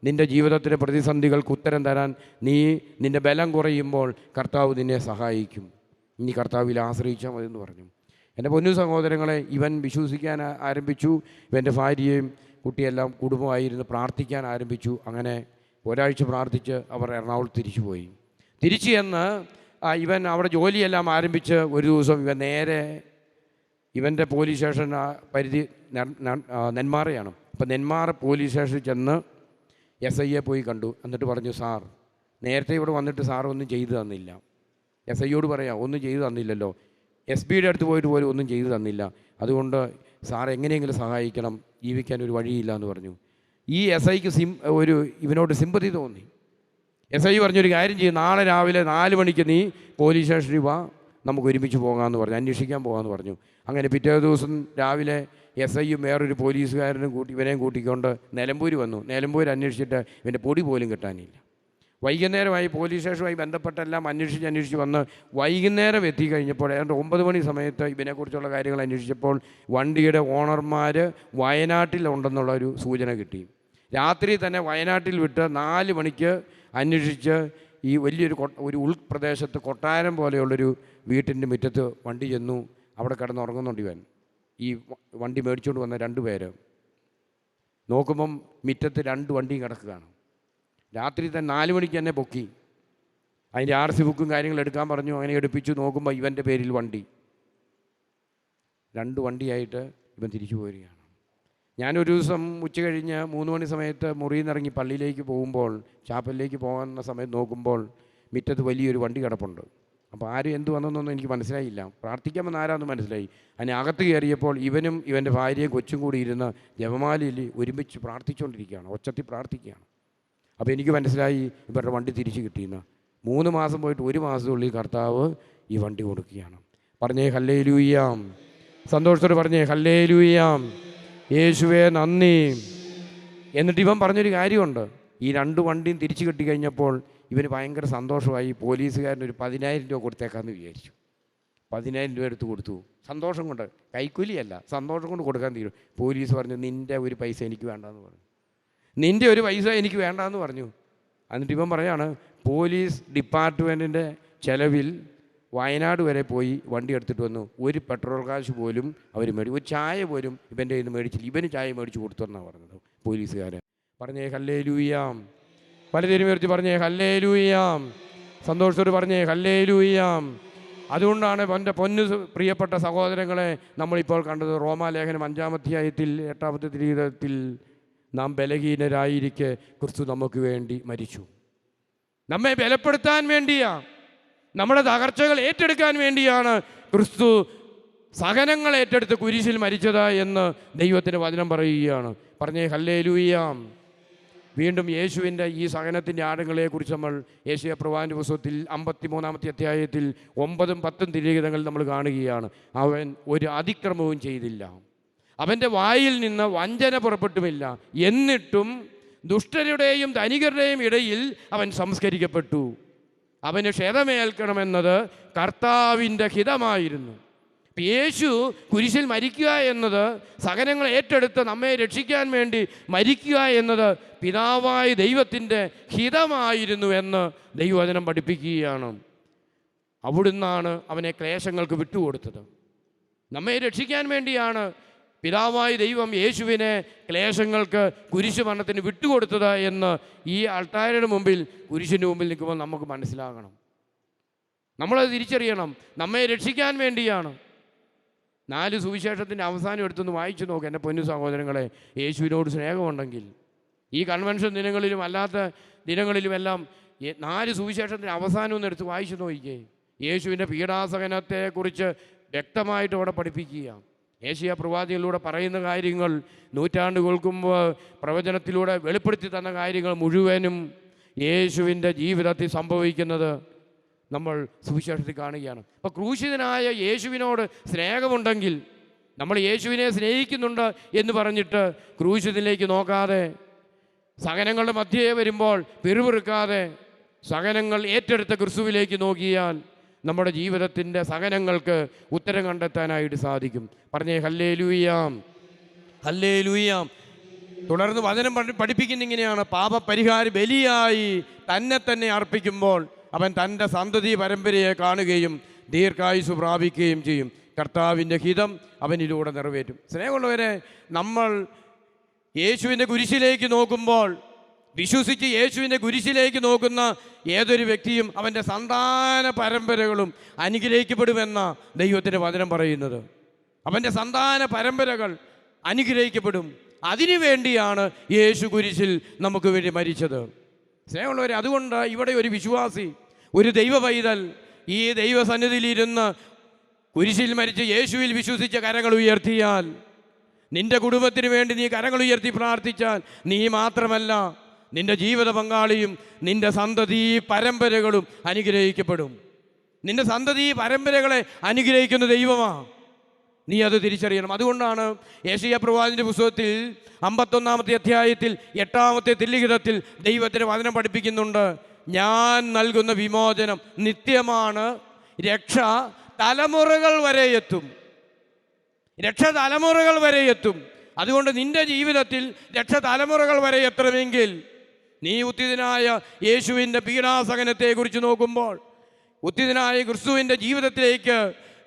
നിൻ്റെ ജീവിതത്തിലെ പ്രതിസന്ധികൾക്ക് ഉത്തരം തരാൻ നിൻ്റെ ബലം കുറയുമ്പോൾ കർത്താവ് നിന്നെ സഹായിക്കും, നീ കർത്താവിൽ ആശ്രയിച്ചാൽ മതിയെന്ന് പറഞ്ഞു. എൻ്റെ പൊന്നു സഹോദരങ്ങളെ, ഇവൻ വിശ്വസിക്കാൻ ആരംഭിച്ചു. ഇവൻ്റെ ഭാര്യയും കുട്ടിയെല്ലാം കുടുംബമായിരുന്ന് പ്രാർത്ഥിക്കാൻ ആരംഭിച്ചു. അങ്ങനെ ഒരാഴ്ച പ്രാർത്ഥിച്ച് അവർ എറണാകുളത്ത് തിരിച്ചു പോയി. തിരിച്ചു ചെന്ന് ഇവൻ അവിടെ ജോലിയെല്ലാം ആരംഭിച്ച് ഒരു ദിവസം ഇവൻ നേരെ ഇവൻ്റെ പോലീസ് സ്റ്റേഷൻ പരിധി നെന്മാറയാണ്. അപ്പം നെന്മാറ പോലീസ് സ്റ്റേഷനിൽ ചെന്ന് SIയെ പോയി കണ്ടു. എന്നിട്ട് പറഞ്ഞു, സാർ നേരത്തെ ഇവിടെ വന്നിട്ട് സാർ ഒന്നും ചെയ്തു തന്നില്ല. SIയോട് പറയാം, ഒന്നും ചെയ്തു തന്നില്ലല്ലോ. SPയുടെ അടുത്ത് പോയിട്ട് പോലും ഒന്നും ചെയ്തു തന്നില്ല. അതുകൊണ്ട് സാർ എങ്ങനെയെങ്കിലും സഹായിക്കണം, ജീവിക്കാൻ ഒരു വഴിയില്ല എന്ന് പറഞ്ഞു. ഈ SIക്ക് ഇവനോട് സിമ്പതി തോന്നി. SI പറഞ്ഞൊരു കാര്യം ചെയ്യും, നാളെ രാവിലെ 4 മണിക്ക് നീ പോലീസ് സ്റ്റേഷനിൽ വാ, നമുക്ക് ഒരുമിച്ച് പോകാമെന്ന് പറഞ്ഞു, അന്വേഷിക്കാൻ പോകാമെന്ന് പറഞ്ഞു. അങ്ങനെ പിറ്റേ ദിവസം രാവിലെ SIയും വേറൊരു പോലീസുകാരനും ഇവനെയും കൂട്ടിക്കൊണ്ട് നിലമ്പൂർ വന്നു. നിലമ്പൂർ അന്വേഷിച്ചിട്ട് ഇവൻ്റെ പൊടി പോലും കിട്ടാനില്ല. വൈകുന്നേരമായി പോലീസ് സ്റ്റേഷനുമായി ബന്ധപ്പെട്ടെല്ലാം അന്വേഷിച്ച് വന്ന് വൈകുന്നേരം എത്തിക്കഴിഞ്ഞപ്പോൾ ഏതാണ്ട് 9 മണി സമയത്ത് ഇവനെക്കുറിച്ചുള്ള കാര്യങ്ങൾ അന്വേഷിച്ചപ്പോൾ വണ്ടിയുടെ ഓണർമാർ വയനാട്ടിലുണ്ടെന്നുള്ളൊരു സൂചന കിട്ടി. രാത്രി തന്നെ വയനാട്ടിൽ വിട്ട് 4 മണിക്ക് അന്വേഷിച്ച് ഈ ഒരു ഉൾപ്രദേശത്ത് കൊട്ടാരം പോലെയുള്ളൊരു വീട്ടിൻ്റെ മുറ്റത്ത് വണ്ടി ചെന്നു. അവിടെ കിടന്നുറങ്ങുന്നുണ്ട് ഇവൻ. ഈ വണ്ടി മേടിച്ചുകൊണ്ട് വന്ന 2 പേര് നോക്കുമ്പം മുറ്റത്ത് 2 വണ്ടിയും കിടക്കുകയാണ്. രാത്രി തന്നെ 4 മണിക്ക് തന്നെ പൊക്കി അതിൻ്റെ RC ബുക്കും കാര്യങ്ങളും എടുക്കാൻ പറഞ്ഞു. അങ്ങനെ എടുപ്പിച്ചു. നോക്കുമ്പോൾ ഇവൻ്റെ പേരിൽ വണ്ടി 2 വണ്ടിയായിട്ട് ഇവൻ തിരിച്ചു പോരുകയാണ്. ഞാനൊരു ദിവസം ഉച്ച കഴിഞ്ഞ് 3 മണി സമയത്ത് മുറിയിൽ നിന്നിറങ്ങി പള്ളിയിലേക്ക് പോകുമ്പോൾ, ചാപ്പലിലേക്ക് പോകുന്ന സമയത്ത് നോക്കുമ്പോൾ മുറ്റത്ത് വലിയൊരു വണ്ടി കിടപ്പുണ്ട്. അപ്പോൾ ആരും എന്ത് വന്നെന്നൊന്നും എനിക്ക് മനസ്സിലായില്ല. പ്രാർത്ഥിക്കാമെന്ന് ആരാന്ന് മനസ്സിലായി. അതിന് അകത്ത് കയറിയപ്പോൾ ഇവനും ഇവൻ്റെ ഭാര്യയും കൊച്ചും കൂടി ഇരുന്ന് ജപമാലയിൽ ഒരുമിച്ച് പ്രാർത്ഥിച്ചുകൊണ്ടിരിക്കുകയാണ്, ഒച്ചത്തിൽ പ്രാർത്ഥിക്കുകയാണ്. അപ്പോൾ എനിക്ക് മനസ്സിലായി ഇവരുടെ വണ്ടി തിരിച്ച് കിട്ടിയെന്ന്. 3 മാസം പോയിട്ട് 1 മാസത്തിനുള്ളിൽ കർത്താവ് ഈ വണ്ടി കൊടുക്കുകയാണ്. പറഞ്ഞേ ഹല്ലേലൂയാം. സന്തോഷത്തോടെ പറഞ്ഞേ ഹല്ലേലൂയാം. യേശുവേ നന്ദി. എന്നിട്ട് ഇവൻ പറഞ്ഞൊരു കാര്യമുണ്ട്. ഈ 2 വണ്ടിയും തിരിച്ചു കിട്ടിക്കഴിഞ്ഞപ്പോൾ ഇവന് ഭയങ്കര സന്തോഷമായി. പോലീസുകാരനൊരു 10,000 രൂപ കൊടുത്തേക്കാമെന്ന് വിചാരിച്ചു. 10,000 രൂപ എടുത്ത് കൊടുത്തു. സന്തോഷം കൊണ്ട്, കൈക്കൂലിയല്ല, സന്തോഷം കൊണ്ട് കൊടുക്കാൻ തീരും. പോലീസ് പറഞ്ഞു നിൻ്റെ ഒരു പൈസ എനിക്ക് വേണ്ടാന്ന് പറഞ്ഞു. നിൻ്റെ ഒരു പൈസ എനിക്ക് വേണ്ടാന്ന് പറഞ്ഞു. എന്നിട്ട് ഇവൻ പറയാണ് പോലീസ് ഡിപ്പാർട്ട്മെൻറ്റിൻ്റെ ചിലവിൽ വയനാട് വരെ പോയി വണ്ടി എടുത്തിട്ട് വന്നു. ഒരു പെട്രോൾ കാശ് പോലും അവർ ഒരു ചായ പോലും ഇവൻ്റെ കയ്യിൽ നിന്ന് മേടിച്ചില്ല. ഇവന് ചായ മേടിച്ച് കൊടുത്തെന്നാണ് പറഞ്ഞത് പോലീസുകാരൻ. പറഞ്ഞേ ഹല്ലേലൂയാം. പലതരം ഉയർത്തി പറഞ്ഞേ ഹല്ലേലൂയാം. സന്തോഷത്തോട് പറഞ്ഞേ ഹല്ലേലൂയാം. അതുകൊണ്ടാണ് എൻ്റെ പൊന്നു പ്രിയപ്പെട്ട സഹോദരങ്ങളെ നമ്മളിപ്പോൾ കണ്ടത് റോമാലേഖനം 5-ാം അധ്യായത്തിൽ 8-ാമത്തെ തിരുലിഖിതത്തിൽ നാം ബലഹീനരായിരിക്കെ ക്രിസ്തു നമുക്ക് വേണ്ടി മരിച്ചു. നമ്മെ ബലപ്പെടുത്താൻ വേണ്ടിയാ, നമ്മുടെ തകർച്ചകൾ ഏറ്റെടുക്കാൻ വേണ്ടിയാണ് ക്രിസ്തു സഹനങ്ങൾ ഏറ്റെടുത്ത് കുരിശിൽ മരിച്ചത് എന്ന് ദൈവത്തിൻ്റെ വചനം പറയുകയാണ്. പറഞ്ഞേ ഹല്ലേലൂയാം. വീണ്ടും യേശുവിൻ്റെ ഈ സഹനത്തിൻ്റെ ആഴങ്ങളെക്കുറിച്ച് നമ്മൾ യെശയ്യാപ്രവാചകന്റെ പുസ്തകത്തിൽ 53-ാമത്തെ അധ്യായത്തിൽ 9-ഉം 10-ഉം തിരുലിഖിതങ്ങളിൽ നമ്മൾ കാണുകയാണ്. അവൻ ഒരു അതിക്രമവും ചെയ്തില്ല, അവൻ്റെ വായിൽ നിന്ന് വഞ്ചന പുറപ്പെട്ടുമില്ല, എന്നിട്ടും ദുഷ്ടരുടെയും ധനികരുടെയും ഇടയിൽ അവൻ സംസ്കരിക്കപ്പെട്ടു. അവന് ക്ഷതമേൽക്കണമെന്നത് കർത്താവിൻ്റെ ഹിതമായിരുന്നു. യേശു കുരിശിൽ മരിക്കുക എന്നത്, സഹനങ്ങൾ ഏറ്റെടുത്ത് നമ്മെ രക്ഷിക്കാൻ വേണ്ടി മരിക്കുക എന്നത് പിതാവായ ദൈവത്തിൻ്റെ ഹിതമായിരുന്നു എന്ന് ദൈവവചനം പഠിപ്പിക്കുകയാണ്. അവിടുന്നാണ് അവനെ ക്ലേശങ്ങൾക്ക് വിട്ടുകൊടുത്തത്. നമ്മെ രക്ഷിക്കാൻ വേണ്ടിയാണ് പിതാവായ ദൈവം യേശുവിനെ ക്ലേശങ്ങൾക്ക് കുരിശ് മരണത്തിന് വിട്ടുകൊടുത്തത് എന്ന് ഈ അൾത്താരയുടെ മുമ്പിൽ, കുരിശിൻ്റെ മുമ്പിൽ നിൽക്കുമ്പോൾ നമുക്ക് മനസ്സിലാകണം. നമ്മളത് തിരിച്ചറിയണം. നമ്മെ രക്ഷിക്കാൻ വേണ്ടിയാണ്. 4 സുവിശേഷത്തിൻ്റെ അവസാനം എടുത്തൊന്ന് വായിച്ചു നോക്കുക എൻ്റെ പൊന്നു സഹോദരങ്ങളെ. യേശുവിനോട് സ്നേഹമുണ്ടെങ്കിൽ ഈ കൺവെൻഷൻ ദിനങ്ങളിലും അല്ലാത്ത ദിനങ്ങളിലുമെല്ലാം 4 സുവിശേഷത്തിൻ്റെ അവസാനം ഒന്ന് എടുത്ത് വായിച്ചു നോക്കിക്കേ. യേശുവിൻ്റെ പീഡാസഹനത്തെക്കുറിച്ച് വ്യക്തമായിട്ട് അവിടെ പഠിപ്പിക്കുക. യെശയ്യാ പ്രവാചകനിലൂടെ പറയുന്ന കാര്യങ്ങൾ, നൂറ്റാണ്ടുകൾക്ക് മുമ്പ് പ്രവചനത്തിലൂടെ വെളിപ്പെടുത്തി തന്ന കാര്യങ്ങൾ മുഴുവനും യേശുവിൻ്റെ ജീവിതത്തിൽ സംഭവിക്കുന്നത് നമ്മൾ സുവിശേഷത്തിൽ കാണുകയാണ്. അപ്പോൾ ക്രൂശിതനായ യേശുവിനോട് സ്നേഹമുണ്ടെങ്കിൽ, നമ്മൾ യേശുവിനെ സ്നേഹിക്കുന്നുണ്ട് എന്ന് പറഞ്ഞിട്ട് ക്രൂശിതനിലേക്ക് നോക്കാതെ, സഹനങ്ങളുടെ മധ്യേ വരുമ്പോൾ പിറുപിറുക്കാതെ സഹനങ്ങൾ ഏറ്റെടുത്ത ക്രിസ്തുവിലേക്ക് നോക്കിയാൽ നമ്മുടെ ജീവിതത്തിൻ്റെ സഹനങ്ങൾക്ക് ഉത്തരം കണ്ടെത്താനായിട്ട് സാധിക്കും. പറഞ്ഞേ ഹല്ലേലൂയാം, ഹല്ലേലൂയാം. തുടർന്ന് വചനം പഠിപ്പിക്കുന്ന ഇങ്ങനെയാണ്: പാപപരിഹാര ബലിയായി തന്നെ അർപ്പിക്കുമ്പോൾ അവൻ തൻ്റെ സന്തതി പരമ്പരയെ കാണുകയും ദീർഘായുസ് പ്രാപിക്കുകയും ചെയ്യും. കർത്താവിൻ്റെ ഹിതം അവനിലൂടെ നിറവേറ്റും. സ്നേഹമുള്ളവരെ, നമ്മൾ യേശുവിൻ്റെ കുരിശിലേക്ക് നോക്കുമ്പോൾ, വിശ്വസിച്ച് യേശുവിൻ്റെ കുരിശിലേക്ക് നോക്കുന്ന ഏതൊരു വ്യക്തിയും അവൻ്റെ സന്താന പരമ്പരകളും അനുഗ്രഹിക്കപ്പെടുമെന്ന ദൈവത്തിൻ്റെ വചനം പറയുന്നത്. അവൻ്റെ സന്താന പരമ്പരകൾ അനുഗ്രഹിക്കപ്പെടും. അതിനു വേണ്ടിയാണ് യേശു കുരിശിൽ നമുക്ക് വേണ്ടി മരിച്ചത്. സ്നേഹമുള്ളവരെ, അതുകൊണ്ട് ഇവിടെ ഒരു വിശ്വാസി, ഒരു ദൈവ പൈതൽ ഈ ദൈവസന്നിധിയിലിരുന്ന് കുരിശിൽ മരിച്ച് യേശുവിൽ വിശ്വസിച്ച കരങ്ങൾ ഉയർത്തിയാൽ, നിൻ്റെ കുടുംബത്തിന് വേണ്ടി നീ കരങ്ങൾ ഉയർത്തി പ്രാർത്ഥിച്ചാൽ, നീ മാത്രമല്ല നിൻ്റെ ജീവിത പങ്കാളിയും നിൻ്റെ സന്തതി പരമ്പരകളും അനുഗ്രഹിക്കപ്പെടും. നിൻ്റെ സന്തതി പരമ്പരകളെ അനുഗ്രഹിക്കുന്ന ദൈവമാണ്. നീ അത് തിരിച്ചറിയണം. അതുകൊണ്ടാണ് യെശയ്യാ പ്രവാചകന്റെ പുസ്തകത്തിൽ 51-ാമത്തെ അധ്യായത്തിൽ 8-ാമത്തെ തിരുലിഖിതത്തിൽ ദൈവത്തിൻ്റെ വചനം പഠിപ്പിക്കുന്നുണ്ട്: ഞാൻ നൽകുന്ന വിമോചനം നിത്യമാണ്, രക്ഷ തലമുറകൾ വരെ എത്തും. രക്ഷ തലമുറകൾ വരെ എത്തും. അതുകൊണ്ട് നിൻ്റെ ജീവിതത്തിൽ രക്ഷ തലമുറകൾ വരെ എത്തണമെങ്കിൽ നീ ഉത്തിതനായ യേശുവിൻ്റെ പീഡാസഹനത്തെക്കുറിച്ച് നോക്കുമ്പോൾ, ഉത്തിതനായ ക്രിസ്തുവിൻ്റെ ജീവിതത്തിലേക്ക്,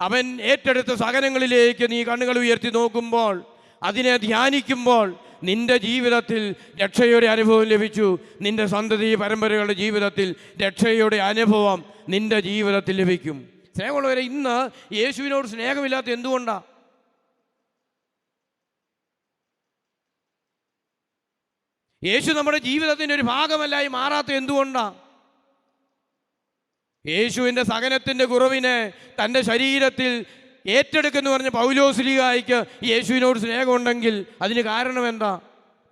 അവൻ ഏറ്റെടുത്ത സഹനങ്ങളിലേക്ക് നീ കണ്ണുകൾ ഉയർത്തി നോക്കുമ്പോൾ, അതിനെ ധ്യാനിക്കുമ്പോൾ നിൻ്റെ ജീവിതത്തിൽ രക്ഷയുടെ അനുഭവം ലഭിച്ചു. നിൻ്റെ സന്തതി പരമ്പരകളുടെ ജീവിതത്തിൽ രക്ഷയുടെ അനുഭവം നിൻ്റെ ജീവിതത്തിൽ ലഭിക്കും. സ്നേഹമുള്ളവരെ, ഇന്ന് യേശുവിനോട് സ്നേഹമില്ലാത്ത എന്തുകൊണ്ടാണ്? യേശു നമ്മുടെ ജീവിതത്തിൻ്റെ ഒരു ഭാഗമല്ലായി മാറാത്ത എന്തുകൊണ്ടാണ്? യേശുവിൻ്റെ സഹനത്തിൻ്റെ കുറവിനെ തൻ്റെ ശരീരത്തിൽ ഏറ്റെടുക്കെന്ന് പറഞ്ഞ പൗലോസ്ലീഹായ്ക്ക് യേശുവിനോട് സ്നേഹമുണ്ടെങ്കിൽ അതിന് കാരണം എന്താ?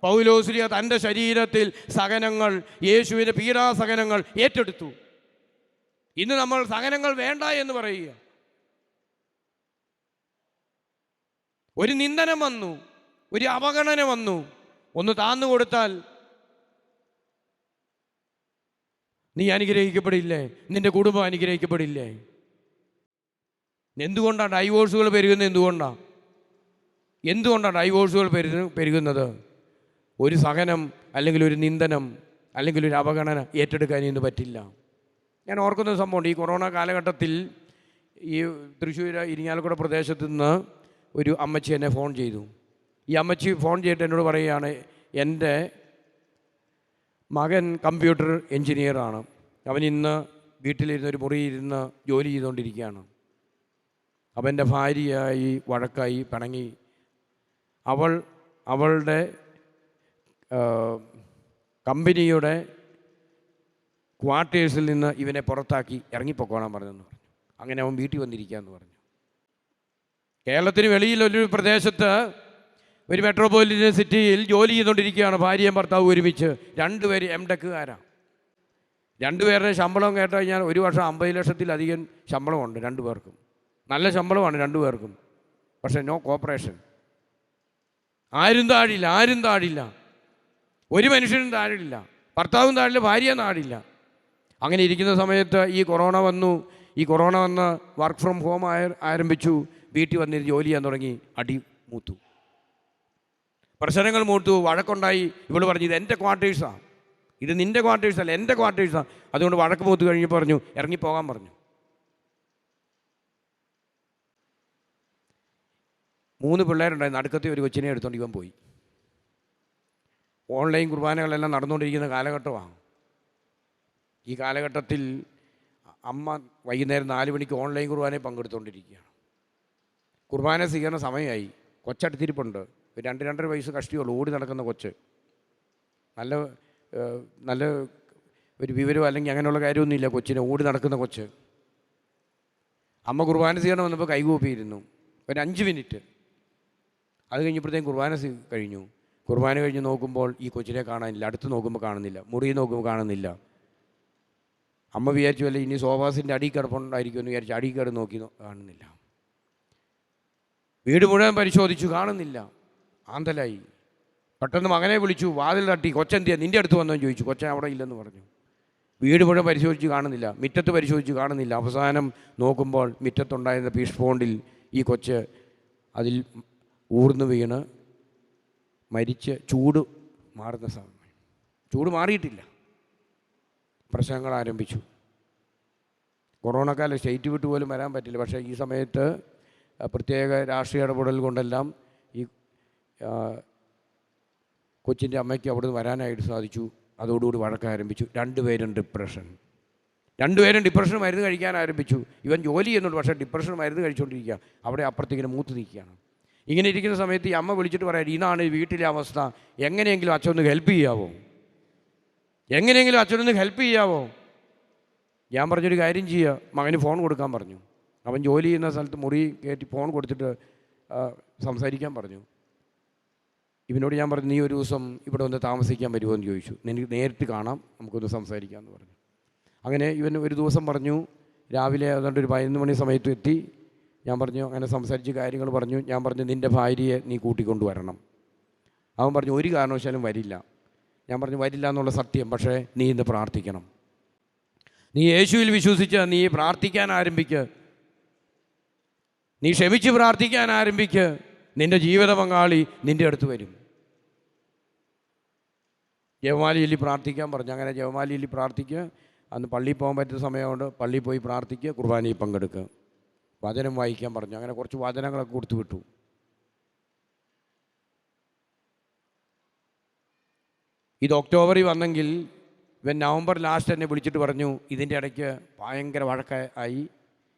പൗലോസ്ലീഹ തൻ്റെ ശരീരത്തിൽ സഹനങ്ങൾ, യേശുവിൻ്റെ പീഡാസഹനങ്ങൾ ഏറ്റെടുത്തു. ഇന്ന് നമ്മൾ സഹനങ്ങൾ വേണ്ട എന്ന് പറയുക. ഒരു നിന്ദനം വന്നു, ഒരു അവഗണന വന്നു, ഒന്ന് താന്നു കൊടുത്താൽ നീ അനുഗ്രഹിക്കപ്പെടില്ലേ? നിന്റെ കുടുംബം അനുഗ്രഹിക്കപ്പെടില്ലേ? എന്തുകൊണ്ടാണ് ഡൈവോഴ്സുകൾ പെരുകുന്നത്? എന്തുകൊണ്ടാണ് ഡൈവോഴ്സുകൾ പെരുകുന്നത്? ഒരു സഹനം, അല്ലെങ്കിൽ ഒരു നിന്ദനം, അല്ലെങ്കിൽ ഒരു അവഗണന ഏറ്റെടുക്കാൻ ഇന്ന് പറ്റില്ല. ഞാൻ ഓർക്കുന്ന സംഭവമുണ്ട്. ഈ കൊറോണ കാലഘട്ടത്തിൽ ഈ തൃശ്ശൂർ ഇരിങ്ങാലക്കുട പ്രദേശത്തു നിന്ന് ഒരു അമ്മച്ചി എന്നെ ഫോൺ ചെയ്തു. ഈ അമ്മച്ചി ഫോൺ ചെയ്തിട്ട് എന്നോട് പറയുകയാണ്, എൻ്റെ മകൻ കമ്പ്യൂട്ടർ എൻജിനീയറാണ്. അവൻ ഇന്ന് വീട്ടിലിരുന്ന് ഒരു മുറിയിരുന്ന് ജോലി ചെയ്തുകൊണ്ടിരിക്കുകയാണ്. അവൻ്റെ ഭാര്യയായി വഴക്കായി പിണങ്ങി. അവളുടെ കമ്പനിയുടെ ക്വാർട്ടേഴ്സിൽ നിന്ന് ഇവനെ പുറത്താക്കി ഇറങ്ങിപ്പോക്കോളാൻ പറഞ്ഞെന്ന് പറഞ്ഞു. അങ്ങനെ അവൻ വീട്ടിൽ വന്നിരിക്കുകയെന്ന് പറഞ്ഞു. കേരളത്തിന് വെളിയിലൊരു പ്രദേശത്ത് ഒരു മെട്രോപൊളിറ്റൻ സിറ്റിയിൽ ജോലി ചെയ്തുകൊണ്ടിരിക്കുകയാണ് ഭാര്യയും ഭർത്താവും ഒരുമിച്ച്. രണ്ടുപേര് എംടെക്കുകാരാണ്. രണ്ടുപേരുടെ ശമ്പളം കേട്ട് കഴിഞ്ഞാൽ ഒരു വർഷം 50 ലക്ഷത്തിലധികം ശമ്പളമുണ്ട് രണ്ടുപേർക്കും. നല്ല ശമ്പളമാണ് രണ്ടുപേർക്കും. പക്ഷേ നോ കോപ്പറേഷൻ. ആരും താഴില്ല. ഒരു മനുഷ്യനും താഴില്ല. ഭർത്താവും താഴില്ല, ഭാര്യയും താഴില്ല. അങ്ങനെ ഇരിക്കുന്ന സമയത്ത് ഈ കൊറോണ വന്നു. ഈ കൊറോണ വന്ന് വർക്ക് ഫ്രം ഹോം ആരംഭിച്ചു. വീട്ടിൽ വന്നിട്ട് ജോലി ചെയ്യാൻ തുടങ്ങി. അടി മൂത്തു, പ്രശ്നങ്ങൾ മൂത്തു, വഴക്കുണ്ടായി. ഇവൾ പറഞ്ഞു, ഇത് എൻ്റെ ക്വാർട്ടേഴ്സാണ്, ഇത് നിൻ്റെ ക്വാർട്ടേഴ്സല്ല, എൻ്റെ ക്വാർട്ടേഴ്സാണ്. അതുകൊണ്ട് വഴക്ക് മൂത്ത് കഴിഞ്ഞ് പറഞ്ഞു ഇറങ്ങിപ്പോകാൻ പറഞ്ഞു. 3 പിള്ളേരുണ്ടായി. നടുക്കത്തെ ഒരു കൊച്ചിനെ എടുത്തുകൊണ്ട് ഇവൻ പോയി. ഓൺലൈൻ കുർബാനകളെല്ലാം നടന്നുകൊണ്ടിരിക്കുന്ന കാലഘട്ടമാണ്. ഈ കാലഘട്ടത്തിൽ അമ്മ വൈകുന്നേരം 4 മണിക്ക് ഓൺലൈൻ കുർബാനയിൽ പങ്കെടുത്തുകൊണ്ടിരിക്കുകയാണ്. കുർബാന സ്വീകരണ സമയമായി. കൊച്ചടുത്തിരിപ്പുണ്ട്. 2-2.5 വയസ്സ് കഷ്ടിയുള്ളൂ. ഓടി നടക്കുന്ന കൊച്ച്. നല്ല ഒരു വിവരമോ അല്ലെങ്കിൽ അങ്ങനെയുള്ള കാര്യമൊന്നുമില്ല കൊച്ചിന്. ഓടി നടക്കുന്ന കൊച്ച്. അമ്മ കുർബാന സ്വീകരണം വന്നപ്പോൾ കൈകൂപ്പിയിരുന്നു. ഒരു 5 മിനിറ്റ്. അത് കഴിഞ്ഞപ്പോഴത്തേക്കും കുർബാന കഴിഞ്ഞു. കുർബാന കഴിഞ്ഞ് നോക്കുമ്പോൾ ഈ കൊച്ചിനെ കാണാനില്ല. അടുത്ത് നോക്കുമ്പോൾ കാണുന്നില്ല. മുറി നോക്കുമ്പോൾ കാണുന്നില്ല. അമ്മ വിചാരിച്ചു അല്ലേ ഇനി സോഫാസിൻ്റെ അടി കിടപ്പുണ്ടായിരിക്കുമെന്ന് വിചാരിച്ചു. അടി കിടന്ന് നോക്കി, കാണുന്നില്ല. വീട് മുഴുവൻ പരിശോധിച്ചു, കാണുന്നില്ല. ആന്തലായി. പെട്ടെന്ന് മകനെ വിളിച്ചു. വാതിൽ തട്ടി, കൊച്ചെന്തിയാ നിൻ്റെ അടുത്ത് വന്നോന്ന് ചോദിച്ചു. കൊച്ചൻ അവിടെ ഇല്ലെന്ന് പറഞ്ഞു. വീട് മുഴുവൻ പരിശോധിച്ച് കാണുന്നില്ല. മുറ്റത്ത് പരിശോധിച്ച് കാണുന്നില്ല. അവസാനം നോക്കുമ്പോൾ മുറ്റത്തുണ്ടായിരുന്ന പീഷ് പോണ്ടിൽ ഈ കൊച്ച് അതിൽ ഊർന്നു വീണ് മരിച്ച് ചൂട് മാറുന്ന സമയം. ചൂട് മാറിയിട്ടില്ല. പ്രശ്നങ്ങൾ ആരംഭിച്ചു. കൊറോണക്കാലം സ്റ്റേറ്റ് വിട്ട് പോലും വരാൻ പറ്റില്ല. പക്ഷേ ഈ സമയത്ത് പ്രത്യേക രാഷ്ട്രീയ ഇടപെടൽ കൊണ്ടെല്ലാം ഈ കൊച്ചിൻ്റെ അമ്മയ്ക്ക് അവിടുന്ന് വരാനായിട്ട് സാധിച്ചു. അതോടുകൂടി വഴക്കം ആരംഭിച്ചു. 2 പേരും ഡിപ്രഷൻ മരുന്ന് കഴിക്കാൻ ആരംഭിച്ചു. ഇവൻ ജോലി ചെയ്യുന്നുണ്ട്, പക്ഷേ ഡിപ്രഷൻ മരുന്ന് കഴിച്ചുകൊണ്ടിരിക്കുക. അവിടെ അപ്പുറത്തേക്കിങ്ങനെ മൂത്ത് നിൽക്കുകയാണ്. ഇങ്ങനെ ഇരിക്കുന്ന സമയത്ത് ഈ അമ്മ വിളിച്ചിട്ട് പറയാം, ഇതാണ് വീട്ടിലെ അവസ്ഥ, എങ്ങനെയെങ്കിലും അച്ഛനൊന്ന് ഹെൽപ്പ് ചെയ്യാവോ? ഞാൻ പറഞ്ഞൊരു കാര്യം ചെയ്യുക, മകന് ഫോൺ കൊടുക്കാൻ പറഞ്ഞു. അവൻ ജോലി ചെയ്യുന്ന സ്ഥലത്ത് മുറി കയറ്റി ഫോൺ കൊടുത്തിട്ട് സംസാരിക്കാൻ പറഞ്ഞു. ഇവനോട് ഞാൻ പറഞ്ഞു, നീ ഒരു ദിവസം ഇവിടെ ഒന്ന് താമസിക്കാൻ വരുമോ എന്ന് ചോദിച്ചു. നിനക്ക് നേരിട്ട് കാണാം, നമുക്കൊന്ന് സംസാരിക്കാമെന്ന് പറഞ്ഞു. അങ്ങനെ ഇവൻ ഒരു ദിവസം പറഞ്ഞു. രാവിലെ ഏതാണ്ട് ഒരു 11 മണി സമയത്ത് എത്തി. ഞാൻ പറഞ്ഞു, അങ്ങനെ സംസാരിച്ച് കാര്യങ്ങൾ പറഞ്ഞു. ഞാൻ പറഞ്ഞു, നിൻ്റെ ഭാര്യയെ നീ കൂട്ടിക്കൊണ്ടുവരണം. അവൻ പറഞ്ഞു, ഒരു കാരണവശാലും വരില്ല. ഞാൻ പറഞ്ഞു, വരില്ല എന്നുള്ള സത്യം, പക്ഷേ നീ ഇന്ന് പ്രാർത്ഥിക്കണം. നീ യേശുവിൽ വിശ്വസിച്ച് നീ പ്രാർത്ഥിക്കാൻ ആരംഭിക്കുക. നീ ക്ഷമിച്ച് പ്രാർത്ഥിക്കാൻ ആരംഭിക്കുക. നിൻ്റെ ജീവിത പങ്കാളി നിൻ്റെ അടുത്ത് വരും. ജപമാലയിൽ പ്രാർത്ഥിക്കാൻ പറഞ്ഞു. അങ്ങനെ ജപമാലയിൽ പ്രാർത്ഥിക്കുക. അന്ന് പള്ളിയിൽ പോകാൻ പറ്റുന്ന സമയമുണ്ട്. പള്ളിയിൽ പോയി പ്രാർത്ഥിക്കുക, കുർബാനയിൽ പങ്കെടുക്കുക, വചനം വായിക്കാൻ പറഞ്ഞു. അങ്ങനെ കുറച്ച് വചനങ്ങളൊക്കെ കൊടുത്തു വിട്ടു. ഇത് ഒക്ടോബറിൽ വന്നെങ്കിൽ ഇവൻ നവംബർ ലാസ്റ്റ് എന്നെ വിളിച്ചിട്ട് പറഞ്ഞു, ഇതിൻ്റെ ഇടയ്ക്ക് ഭയങ്കര വഴക്കായി.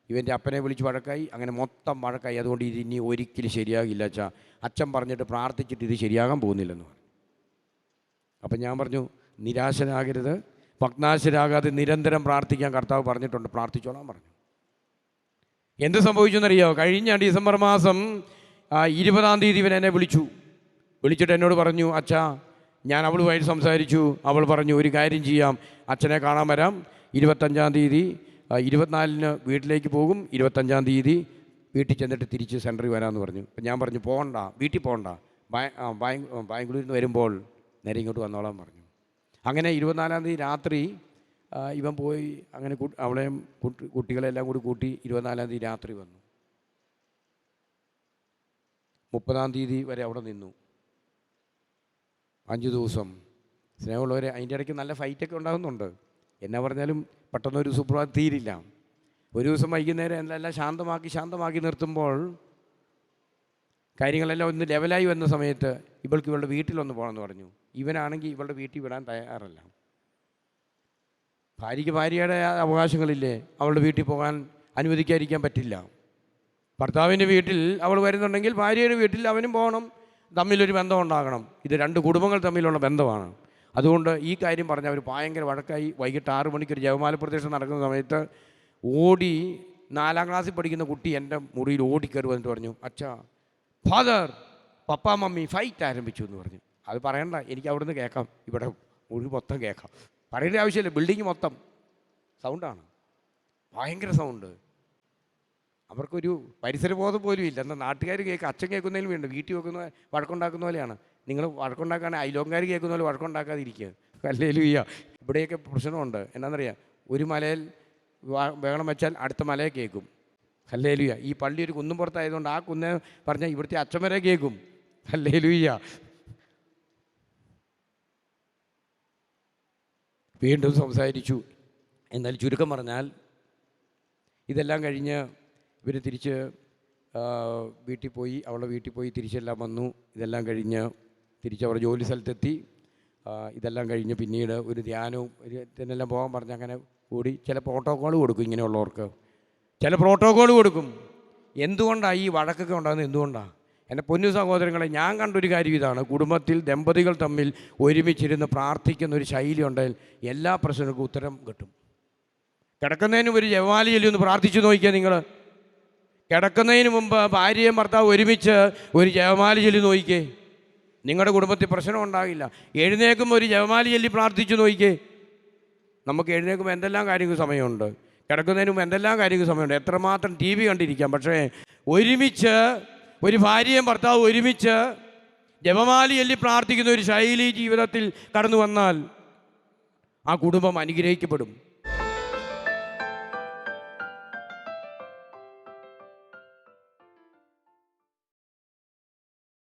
ഇവൻ്റെ അപ്പനെ വിളിച്ച് വഴക്കായി. അങ്ങനെ മൊത്തം വഴക്കായി. അതുകൊണ്ട് ഇത് ഇനി ഒരിക്കലും ശരിയാകില്ല അച്ഛാ. അച്ഛൻ പറഞ്ഞിട്ട് പ്രാർത്ഥിച്ചിട്ട് ഇത് ശരിയാകാൻ പോകുന്നില്ലെന്ന് പറഞ്ഞു. അപ്പം ഞാൻ പറഞ്ഞു, നിരാശനാകരുത്, ഭഗ്നാശരാകാതെ നിരന്തരം പ്രാർത്ഥിക്കാൻ കർത്താവ് പറഞ്ഞിട്ടുണ്ട്. പ്രാർത്ഥിച്ചോളാൻ പറഞ്ഞു. എന്ത് സംഭവിച്ചെന്നറിയോ? കഴിഞ്ഞ ഡിസംബർ മാസം 20-ാം തീയതി ഇവൻ എന്നെ വിളിച്ചിട്ട് എന്നോട് പറഞ്ഞു, അച്ഛാ, ഞാൻ അവളുമായിട്ട് സംസാരിച്ചു. അവൾ പറഞ്ഞു, ഒരു കാര്യം ചെയ്യാം, അച്ഛനെ കാണാൻ വരാം. 25-ാം തീയതി 24-ന് വീട്ടിലേക്ക് പോകും, 25-ാം തീയതി വീട്ടിൽ ചെന്നിട്ട് തിരിച്ച് സെൻറ്ററിൽ വരാമെന്ന് പറഞ്ഞു. അപ്പം ഞാൻ പറഞ്ഞു, പോകണ്ട, വീട്ടിൽ പോകണ്ട, ബാംഗ്ലൂരിൽ നിന്ന് വരുമ്പോൾ നേരെ ഇങ്ങോട്ട് വന്നോളാൻ പറഞ്ഞു. അങ്ങനെ 24-ാം തീയതി രാത്രി ഇവൻ പോയി. അങ്ങനെ അവളെയും കുട്ടികളെല്ലാം കൂടി കൂട്ടി 24-ാം തീയതി രാത്രി വന്നു. 30-ാം തീയതി വരെ അവിടെ നിന്നു. 5 ദിവസം. സ്നേഹമുള്ളവരെ, അതിൻ്റെ ഇടയ്ക്ക് നല്ല ഫൈറ്റൊക്കെ ഉണ്ടാകുന്നുണ്ട്. എന്നാ പറഞ്ഞാലും പെട്ടെന്നൊരു സുപ്രഭാതം തീരില്ല. ഒരു ദിവസം വൈകുന്നേരം എല്ലാം ശാന്തമാക്കി നിർത്തുമ്പോൾ കാര്യങ്ങളെല്ലാം ഒന്ന് ലെവലായി വന്ന സമയത്ത് ഇവളുടെ വീട്ടിലൊന്ന് പോകണമെന്ന് പറഞ്ഞു. ഇവനാണെങ്കിൽ ഇവളുടെ വീട്ടിൽ വിടാൻ തയ്യാറല്ല. ഭാര്യയ്ക്ക് ഭാര്യയുടെ അവകാശങ്ങളില്ലേ, അവളുടെ വീട്ടിൽ പോകാൻ അനുവദിക്കാതിരിക്കാൻ പറ്റില്ല. ഭർത്താവിൻ്റെ വീട്ടിൽ അവൾ വരുന്നുണ്ടെങ്കിൽ ഭാര്യയുടെ വീട്ടിൽ അവനും പോകണം. തമ്മിലൊരു ബന്ധം ഉണ്ടാകണം. ഇത് 2 കുടുംബങ്ങൾ തമ്മിലുള്ള ബന്ധമാണ്. അതുകൊണ്ട് ഈ കാര്യം പറഞ്ഞ് അവർ ഭയങ്കര വഴക്കായി. വൈകിട്ട് 6 മണിക്ക് ഒരു ജപമാല പ്രദക്ഷിണം നടക്കുന്ന സമയത്ത് ഓടി 4-ാം ക്ലാസ്സിൽ പഠിക്കുന്ന കുട്ടി എൻ്റെ മുറിയിൽ ഓടിക്കയറി വന്നിട്ട് പറഞ്ഞു, അച്ഛാ, ഫാദർ, പപ്പ മമ്മി ഫൈറ്റ് ആരംഭിച്ചു എന്ന് പറഞ്ഞു. അത് പറയണ്ട, എനിക്ക് അവിടുന്ന് കേൾക്കാം. ഇവിടെ മുറി മൊത്തം കേൾക്കാം. പറയേണ്ട ആവശ്യമില്ല, ബിൽഡിങ് മൊത്തം സൗണ്ടാണ്, ഭയങ്കര സൗണ്ട്. അവർക്കൊരു പരിസരബോധം പോലും ഇല്ല. എന്നാൽ നാട്ടുകാർ കേൾക്കുക, അച്ഛൻ കേൾക്കുന്നതിലും വേണ്ട. വീട്ടിൽ വെക്കുന്ന വഴക്കുണ്ടാക്കുന്ന പോലെയാണ്. നിങ്ങൾ വഴക്കുണ്ടാക്കുകയാണെങ്കിൽ അയലോക്കാർ കേൾക്കുന്ന പോലെ വഴക്കുണ്ടാക്കാതിരിക്കുക. ഹല്ലേലൂയ. ഇവിടെയൊക്കെ പ്രശ്നമുണ്ട്. എന്നാണെന്നറിയാം, ഒരു മലയിൽ ബഹളം വെച്ചാൽ അടുത്ത മലയെ കേൾക്കും. ഹല്ലേലൂയ. ഈ പള്ളി ഒരു കുന്നും പുറത്തായതുകൊണ്ട് ആ കുന്നെ പറഞ്ഞാൽ ഇവിടുത്തെ അച്ഛൻ വരെ കേൾക്കും. ഹല്ലേലൂയ. വീണ്ടും സംസാരിച്ചു. എന്നാൽ ചുരുക്കം പറഞ്ഞാൽ ഇതെല്ലാം കഴിഞ്ഞ് ഇവർ തിരിച്ച് വീട്ടിൽ പോയി, അവളുടെ വീട്ടിൽ പോയി തിരിച്ചെല്ലാം വന്നു. ഇതെല്ലാം കഴിഞ്ഞ് തിരിച്ച് അവരുടെ ജോലി സ്ഥലത്തെത്തി. ഇതെല്ലാം കഴിഞ്ഞ് പിന്നീട് ഒരു ധ്യാനവും ഇതിനെല്ലാം പോകാൻ പറഞ്ഞ് അങ്ങനെ കൂടി. ചില പ്രോട്ടോക്കോൾ കൊടുക്കും ഇങ്ങനെയുള്ളവർക്ക്, ചില പ്രോട്ടോക്കോൾ കൊടുക്കും. എന്തുകൊണ്ടാണ് ഈ വഴക്കൊക്കെ ഉണ്ടാകുന്നത്? എന്തുകൊണ്ടാണ്? എൻ്റെ പൊന്നു സഹോദരങ്ങളെ, ഞാൻ കണ്ടൊരു കാര്യം ഇതാണ്. കുടുംബത്തിൽ ദമ്പതികൾ തമ്മിൽ ഒരുമിച്ചിരുന്ന് പ്രാർത്ഥിക്കുന്ന ഒരു ശൈലി ഉണ്ടെങ്കിൽ എല്ലാ പ്രശ്നങ്ങൾക്കും ഉത്തരം കിട്ടും. കിടക്കുന്നതിന് ഒരു ജപമാല ചൊല്ലി ഒന്ന് പ്രാർത്ഥിച്ചു നോക്കിയാൽ നിങ്ങൾ. കിടക്കുന്നതിന് മുമ്പ് ഭാര്യയും ഭർത്താവ് ഒരുമിച്ച് ഒരു ജപമാല ചൊല്ലി നോക്കിക്കേ, നിങ്ങളുടെ കുടുംബത്തിൽ പ്രശ്നം ഉണ്ടാകില്ല. എഴുന്നേക്കുമ്പോൾ ഒരു ജപമാല ചൊല്ലി പ്രാർത്ഥിച്ചു നോക്കിക്കേ. നമുക്ക് എഴുന്നേൽക്കുമ്പോൾ എന്തെല്ലാം കാര്യങ്ങൾക്ക് സമയമുണ്ട്, കിടക്കുന്നതിന് മുമ്പ് എന്തെല്ലാം കാര്യങ്ങൾക്ക് സമയമുണ്ട്. എത്രമാത്രം TV കണ്ടിരിക്കാം. പക്ഷേ ഒരുമിച്ച് ഒരു ഭാര്യയും ഭർത്താവ് ഒരുമിച്ച് ജപമാല ചൊല്ലി പ്രാർത്ഥിക്കുന്ന ഒരു ശൈലി ജീവിതത്തിൽ കടന്നു വന്നാൽ ആ കുടുംബം അനുഗ്രഹിക്കപ്പെടും.